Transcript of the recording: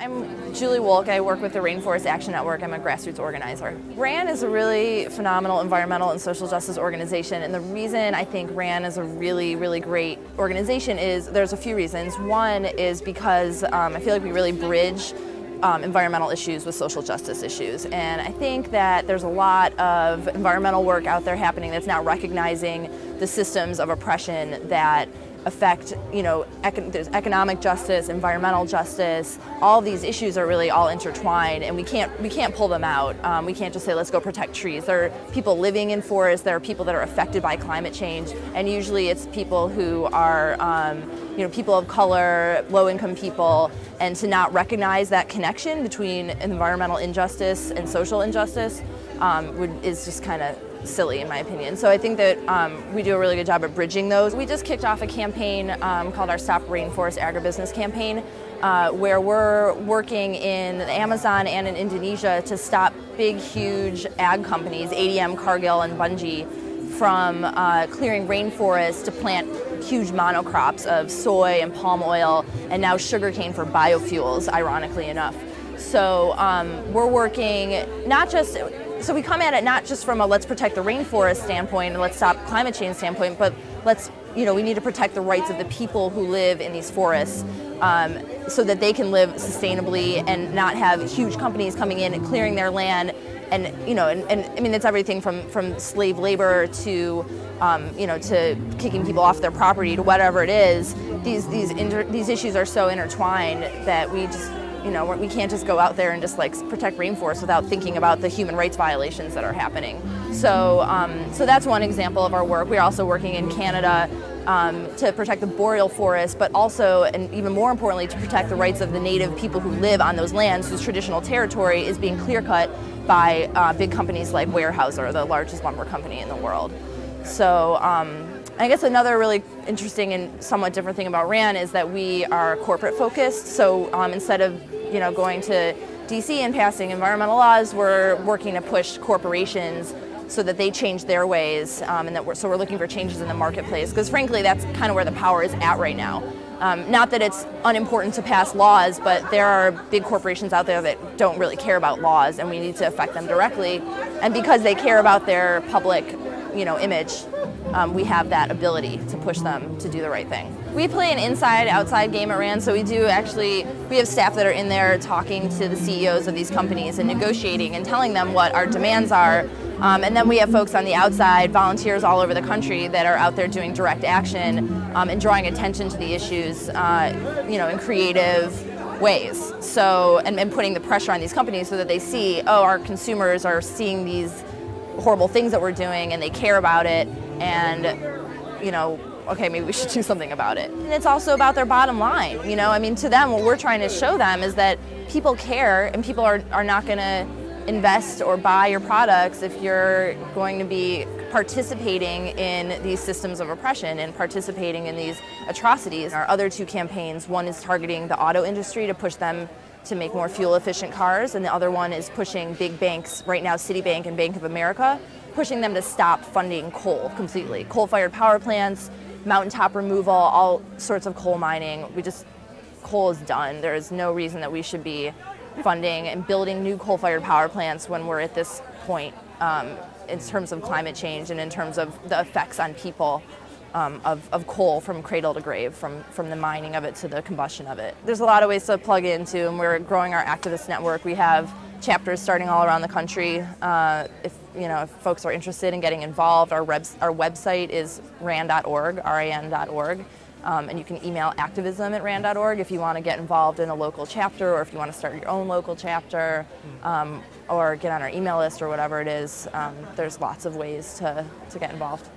I'm Julie Wolk. I work with the Rainforest Action Network. I'm a grassroots organizer. RAN is a really phenomenal environmental and social justice organization, and the reason I think RAN is a really, really great organization is there's a few reasons. One is because I feel like we really bridge environmental issues with social justice issues, and I think that there's a lot of environmental work out there happening that's not recognizing the systems of oppression that affect, there's economic justice, environmental justice. All these issues are really all intertwined, and we can't pull them out. We can't just say, let's go protect trees. There are people living in forests, there are people that are affected by climate change, and usually it's people who are people of color, low-income people, and to not recognize that connection between environmental injustice and social injustice is just kind of silly, in my opinion. So I think that we do a really good job at bridging those. We just kicked off a campaign called our Stop Rainforest Agribusiness campaign, where we're working in the Amazon and in Indonesia to stop big, huge ag companies, ADM, Cargill, and Bunge, from clearing rainforests to plant huge monocrops of soy and palm oil, and now sugarcane for biofuels, ironically enough. So we're working so we come at it not just from a let's protect the rainforest standpoint and let's stop climate change standpoint, but we need to protect the rights of the people who live in these forests so that they can live sustainably and not have huge companies coming in and clearing their land. And I mean, it's everything from slave labor to to kicking people off their property to whatever it is. These issues are so intertwined that we just we can't just go out there and just protect rainforests without thinking about the human rights violations that are happening. So so that's one example of our work. We're also working in Canada to protect the boreal forest, but also, and even more importantly, to protect the rights of the native people who live on those lands whose traditional territory is being clear-cut by big companies like Weyerhaeuser, the largest lumber company in the world. So I guess another really interesting and somewhat different thing about RAN is that we are corporate focused. So instead of going to DC and passing environmental laws, we're working to push corporations so that they change their ways, and so we're looking for changes in the marketplace, because frankly that's kind of where the power is at right now. Not that it's unimportant to pass laws, but there are big corporations out there that don't really care about laws, and we need to affect them directly. And because they care about their public image, we have that ability to push them to do the right thing. We play an inside-outside game at RAN, so we have staff that are in there talking to the CEOs of these companies and negotiating and telling them what our demands are. And then we have folks on the outside, volunteers all over the country, that are out there doing direct action and drawing attention to the issues in creative ways. So, and putting the pressure on these companies so that they see, oh, our consumers are seeing these horrible things that we're doing and they care about it, and okay, maybe we should do something about it. And it's also about their bottom line. I mean, to them, what we're trying to show them is that people care, and people are not going to invest or buy your products if you're going to be participating in these systems of oppression and participating in these atrocities. Our other two campaigns, one is targeting the auto industry to push them to make more fuel-efficient cars, and the other one is pushing big banks, right now Citibank and Bank of America, pushing them to stop funding coal completely. Coal-fired power plants, mountaintop removal, all sorts of coal mining. Coal is done. There is no reason that we should be funding and building new coal-fired power plants when we're at this point in terms of climate change and in terms of the effects on people of coal from cradle to grave, from the mining of it to the combustion of it. There's a lot of ways to plug into, and we're growing our activist network. We have chapters starting all around the country. If folks are interested in getting involved, our website is ran.org, RAN.org. And you can email activism@ran.org if you want to get involved in a local chapter, or if you want to start your own local chapter, or get on our email list or whatever it is. There's lots of ways to get involved.